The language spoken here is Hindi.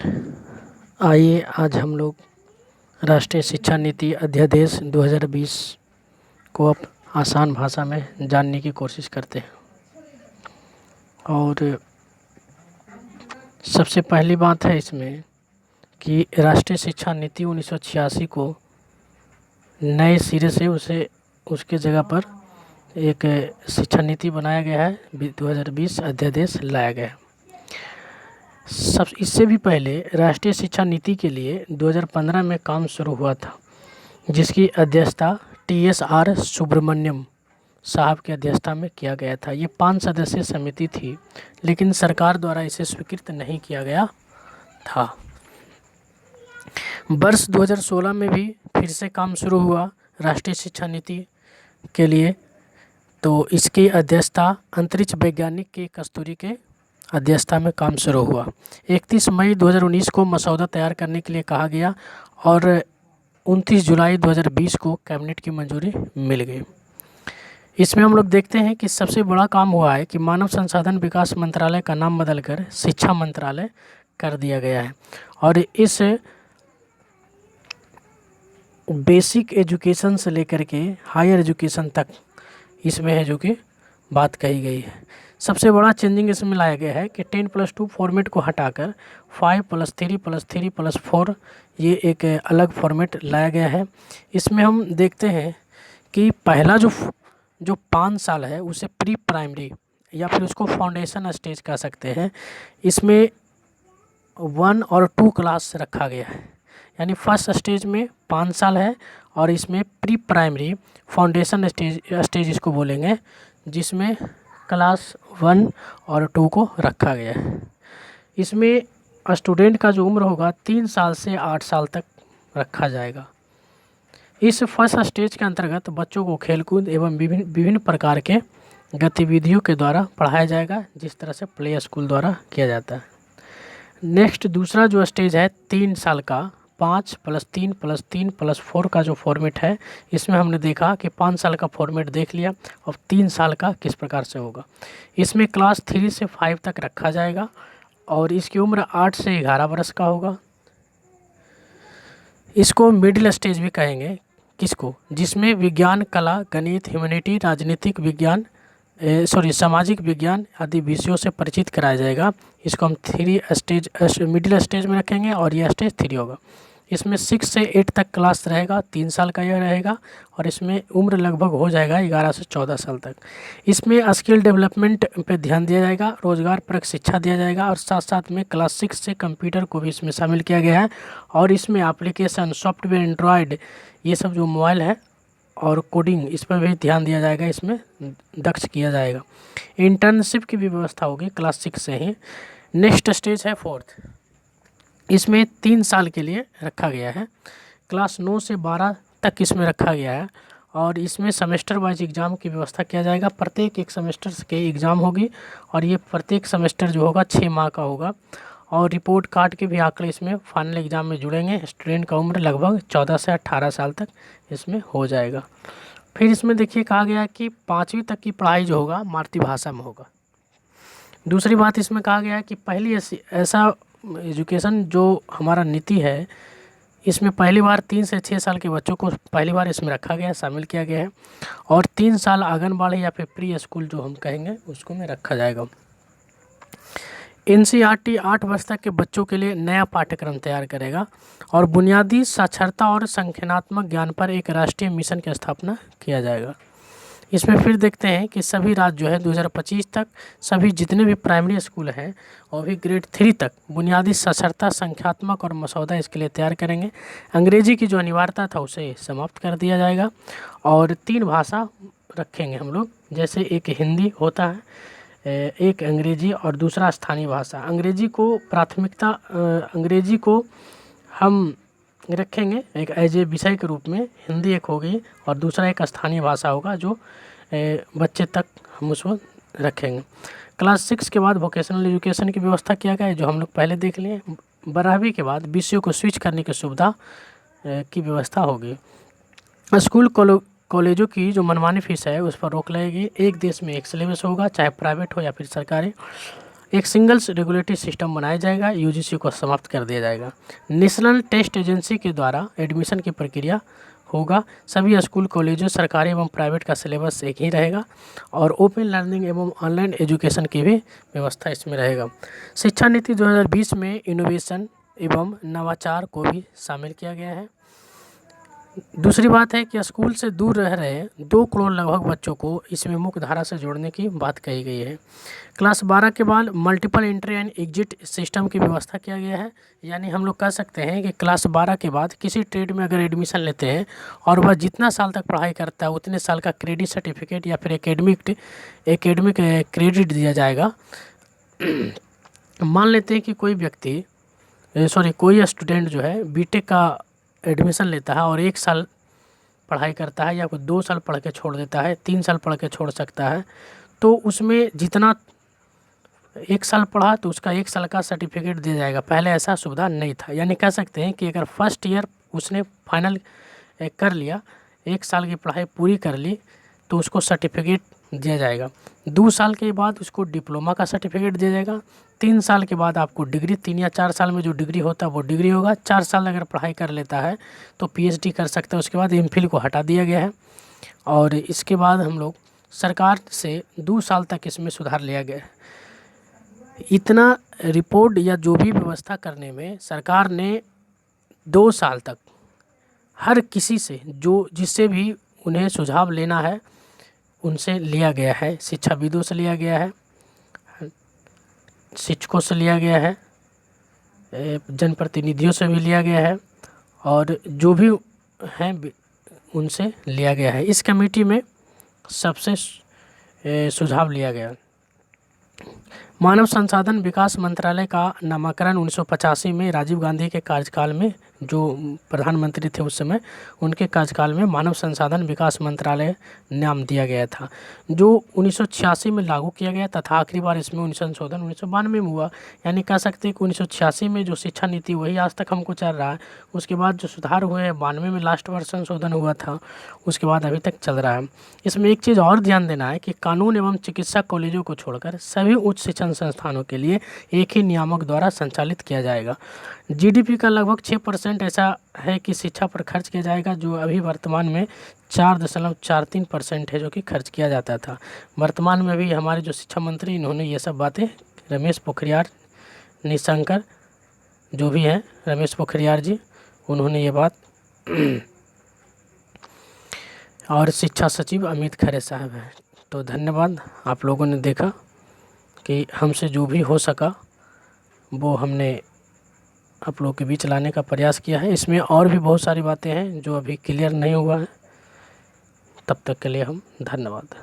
आइए आज हम लोग राष्ट्रीय शिक्षा नीति अध्यादेश 2020 को अब आसान भाषा में जानने की कोशिश करते हैं। और सबसे पहली बात है इसमें कि राष्ट्रीय शिक्षा नीति 1986 को नए सिरे से उसके जगह पर एक शिक्षा नीति बनाया गया है, 2020 अध्यादेश लाया गया है। इससे भी पहले राष्ट्रीय शिक्षा नीति के लिए 2015 में काम शुरू हुआ था, जिसकी अध्यक्षता TSR सुब्रमण्यम साहब की अध्यक्षता में किया गया था। ये 5 सदस्यीय समिति थी, लेकिन सरकार द्वारा इसे स्वीकृत नहीं किया गया था। वर्ष 2016 में भी फिर से काम शुरू हुआ राष्ट्रीय शिक्षा नीति के लिए, तो इसकी अध्यक्षता अंतरिक्ष वैज्ञानिक के कस्तूरी के अध्यक्षता में काम शुरू हुआ। 31 मई 2019 को मसौदा तैयार करने के लिए कहा गया और 29 जुलाई 2020 को कैबिनेट की मंजूरी मिल गई। इसमें हम लोग देखते हैं कि सबसे बड़ा काम हुआ है कि मानव संसाधन विकास मंत्रालय का नाम बदलकर शिक्षा मंत्रालय कर दिया गया है और इस बेसिक एजुकेशन से लेकर के हायर एजुकेशन तक इसमें है जो कि बात कही गई है। सबसे बड़ा चेंजिंग इसमें लाया गया है कि 10+2 फॉर्मेट को हटाकर 5+3+3+4 ये एक अलग फॉर्मेट लाया गया है। इसमें हम देखते हैं कि पहला जो 5 साल है उसे प्री प्राइमरी या फिर उसको फाउंडेशन स्टेज कह सकते हैं। इसमें 1 और 2 क्लास रखा गया है, यानी फर्स्ट स्टेज में 5 साल है और इसमें प्री प्राइमरी फाउंडेशन स्टेज इसको बोलेंगे, जिसमें क्लास 1 और 2 को रखा गया है। इसमें स्टूडेंट का जो उम्र होगा 3 साल से 8 साल तक रखा जाएगा। इस फर्स्ट स्टेज के अंतर्गत बच्चों को खेलकूद एवं विभिन्न प्रकार के गतिविधियों के द्वारा पढ़ाया जाएगा, जिस तरह से प्ले स्कूल द्वारा किया जाता है। नेक्स्ट दूसरा जो स्टेज है 3 साल का 5+3+3+4 का जो फॉर्मेट है, इसमें हमने देखा कि 5 साल का फॉर्मेट देख लिया, अब 3 साल का किस प्रकार से होगा। इसमें क्लास 3 से 5 तक रखा जाएगा और इसकी उम्र 8 से 11 वर्ष का होगा। इसको मिडिल स्टेज भी कहेंगे, किसको, जिसमें विज्ञान, कला, गणित, ह्यूमैनिटी, राजनीतिक विज्ञान सामाजिक विज्ञान आदि विषयों से परिचित कराया जाएगा। इसको हम मिडिल स्टेज में रखेंगे और यह स्टेज 3 होगा। इसमें 6 से 8 तक क्लास रहेगा, 3 साल का यह रहेगा और इसमें उम्र लगभग हो जाएगा 11 से 14 साल तक। इसमें स्किल डेवलपमेंट पे ध्यान दिया जाएगा, रोजगार परक शिक्षा दिया जाएगा और साथ साथ में क्लास 6 से कंप्यूटर को भी इसमें शामिल किया गया है और इसमें एप्लीकेशन, सॉफ्टवेयर, एंड्रॉयड, ये सब जो मोबाइल है और कोडिंग, इस पर भी ध्यान दिया जाएगा, इसमें दक्ष किया जाएगा। इंटर्नशिप की भी व्यवस्था होगी क्लास 6 से ही। नेक्स्ट स्टेज है 4th, इसमें 3 साल के लिए रखा गया है, क्लास 9 से 12 तक इसमें रखा गया है और इसमें सेमेस्टर वाइज एग्ज़ाम की व्यवस्था किया जाएगा। प्रत्येक एक सेमेस्टर के एग्ज़ाम होगी और ये प्रत्येक सेमेस्टर जो होगा 6 माह का होगा और रिपोर्ट कार्ड के भी आंकड़े इसमें फाइनल एग्ज़ाम में जुड़ेंगे। स्टूडेंट का उम्र लगभग 14 से 18 साल तक इसमें हो जाएगा। फिर इसमें देखिए कहा गया कि 5वीं तक की पढ़ाई जो होगा मातृभाषा में होगा। दूसरी बात इसमें कहा गया है कि पहली ऐसा एजुकेशन जो हमारा नीति है, इसमें पहली बार 3 से 6 साल के बच्चों को पहली बार इसमें रखा गया है, शामिल किया गया है और 3 साल आंगनबाड़ी या फिर प्री स्कूल जो हम कहेंगे उसको में रखा जाएगा। NCERT 8 वर्ष तक के बच्चों के लिए नया पाठ्यक्रम तैयार करेगा और बुनियादी साक्षरता और संख्यात्मक ज्ञान पर एक राष्ट्रीय मिशन की स्थापना किया जाएगा। इसमें फिर देखते हैं कि सभी राज्य जो है 2025 तक सभी जितने भी प्राइमरी स्कूल हैं और भी ग्रेड 3 तक बुनियादी साक्षरता, संख्यात्मक और मसौदा इसके लिए तैयार करेंगे। अंग्रेजी की जो अनिवार्यता था उसे समाप्त कर दिया जाएगा और 3 भाषा रखेंगे हम लोग, जैसे एक हिंदी होता है, एक अंग्रेजी और दूसरा स्थानीय भाषा। अंग्रेजी को प्राथमिकता, अंग्रेजी को हम रखेंगे एक एज ए विषय के रूप में, हिंदी एक होगी और दूसरा एक स्थानीय भाषा होगा जो बच्चे तक हम उसको रखेंगे। क्लास 6 के बाद वोकेशनल एजुकेशन की व्यवस्था किया गया है, जो हम लोग पहले देख लिए। 12वीं के बाद विषयों को स्विच करने की सुविधा की व्यवस्था होगी। स्कूल कॉलेजों की जो मनमानी फीस है उस पर रोक लगेगी। एक देश में एक सिलेबस होगा, चाहे प्राइवेट हो या फिर सरकारी। एक सिंगल रेगुलेटरी सिस्टम बनाया जाएगा, यूजीसी को समाप्त कर दिया जाएगा। नेशनल टेस्ट एजेंसी के द्वारा एडमिशन की प्रक्रिया होगा। सभी स्कूल कॉलेजों सरकारी एवं प्राइवेट का सिलेबस एक ही रहेगा और ओपन लर्निंग एवं ऑनलाइन एजुकेशन की भी व्यवस्था इसमें रहेगा। शिक्षा नीति 2020 में इनोवेशन एवं नवाचार को भी शामिल किया गया है। दूसरी बात है कि स्कूल से दूर रह रहे 2 करोड़ लगभग बच्चों को इसमें मुख्य धारा से जोड़ने की बात कही गई है। क्लास 12 के बाद multiple entry and exit system की व्यवस्था किया गया है। यानी हम लोग कह सकते हैं कि क्लास 12 के बाद किसी ट्रेड में अगर एडमिशन लेते हैं और वह जितना साल तक पढ़ाई करता है उतने साल का क्रेडिट सर्टिफिकेट या फिर एकेडमिक क्रेडिट दिया जाएगा। मान लेते हैं कि कोई स्टूडेंट जो है बीटेक का एडमिशन लेता है और 1 साल पढ़ाई करता है या कोई 2 साल पढ़ के छोड़ देता है, 3 साल पढ़ के छोड़ सकता है, तो उसमें जितना 1 साल पढ़ा तो उसका 1 साल का सर्टिफिकेट दिया जाएगा। पहले ऐसा सुविधा नहीं था। यानी कह सकते हैं कि अगर फर्स्ट ईयर उसने फाइनल कर लिया, 1 साल की पढ़ाई पूरी कर ली, तो उसको सर्टिफिकेट दिया जाएगा। 2 साल के बाद उसको डिप्लोमा का सर्टिफिकेट दिया जाएगा। 3 साल के बाद आपको डिग्री, 3 या 4 साल में जो डिग्री होता है वो डिग्री होगा। 4 साल अगर पढ़ाई कर लेता है तो पीएचडी कर सकता है। उसके बाद एमफिल को हटा दिया गया है और इसके बाद हम लोग सरकार से 2 साल तक इसमें सुधार लिया गया है। इतना रिपोर्ट या जो भी व्यवस्था करने में सरकार ने 2 साल तक हर किसी से जिससे भी उन्हें सुझाव लेना है उनसे लिया गया है। शिक्षाविदों से लिया गया है, शिक्षकों से लिया गया है, जनप्रतिनिधियों से भी लिया गया है और जो भी हैं उनसे लिया गया है। इस कमेटी में सबसे सुझाव लिया गया। मानव संसाधन विकास मंत्रालय का नामकरण 1985 में राजीव गांधी के कार्यकाल में, जो प्रधानमंत्री थे उस समय, उनके कार्यकाल में मानव संसाधन विकास मंत्रालय नाम दिया गया था, जो 1986 में लागू किया गया तथा आखिरी बार इसमें संशोधन 1992 में हुआ। यानी कह सकते हैं कि 1986 में जो शिक्षा नीति वही आज तक हमको चल रहा है। उसके बाद जो सुधार हुए हैं 92 में लास्ट बार संशोधन हुआ था, उसके बाद अभी तक चल रहा है। इसमें एक चीज़ और ध्यान देना है कि कानून एवं चिकित्सा कॉलेजों को छोड़कर सभी उच्च शिक्षण संस्थानों के लिए एक ही नियामक द्वारा संचालित किया जाएगा। जीडीपी का लगभग 6% ऐसा है कि शिक्षा पर खर्च किया जाएगा, जो अभी वर्तमान में 4.43% है जो कि खर्च किया जाता था। वर्तमान में भी हमारे जो शिक्षा मंत्री इन्होंने ये सब बातें, रमेश पोखरियाल निशंक जो भी हैं, रमेश पोखरियाल जी, उन्होंने ये बात और शिक्षा सचिव अमित खरे साहब हैं। तो धन्यवाद, आप लोगों ने देखा कि हमसे जो भी हो सका वो हमने आप लोगों के बीच लाने का प्रयास किया है। इसमें और भी बहुत सारी बातें हैं जो अभी क्लियर नहीं हुआ है। तब तक के लिए हम धन्यवाद।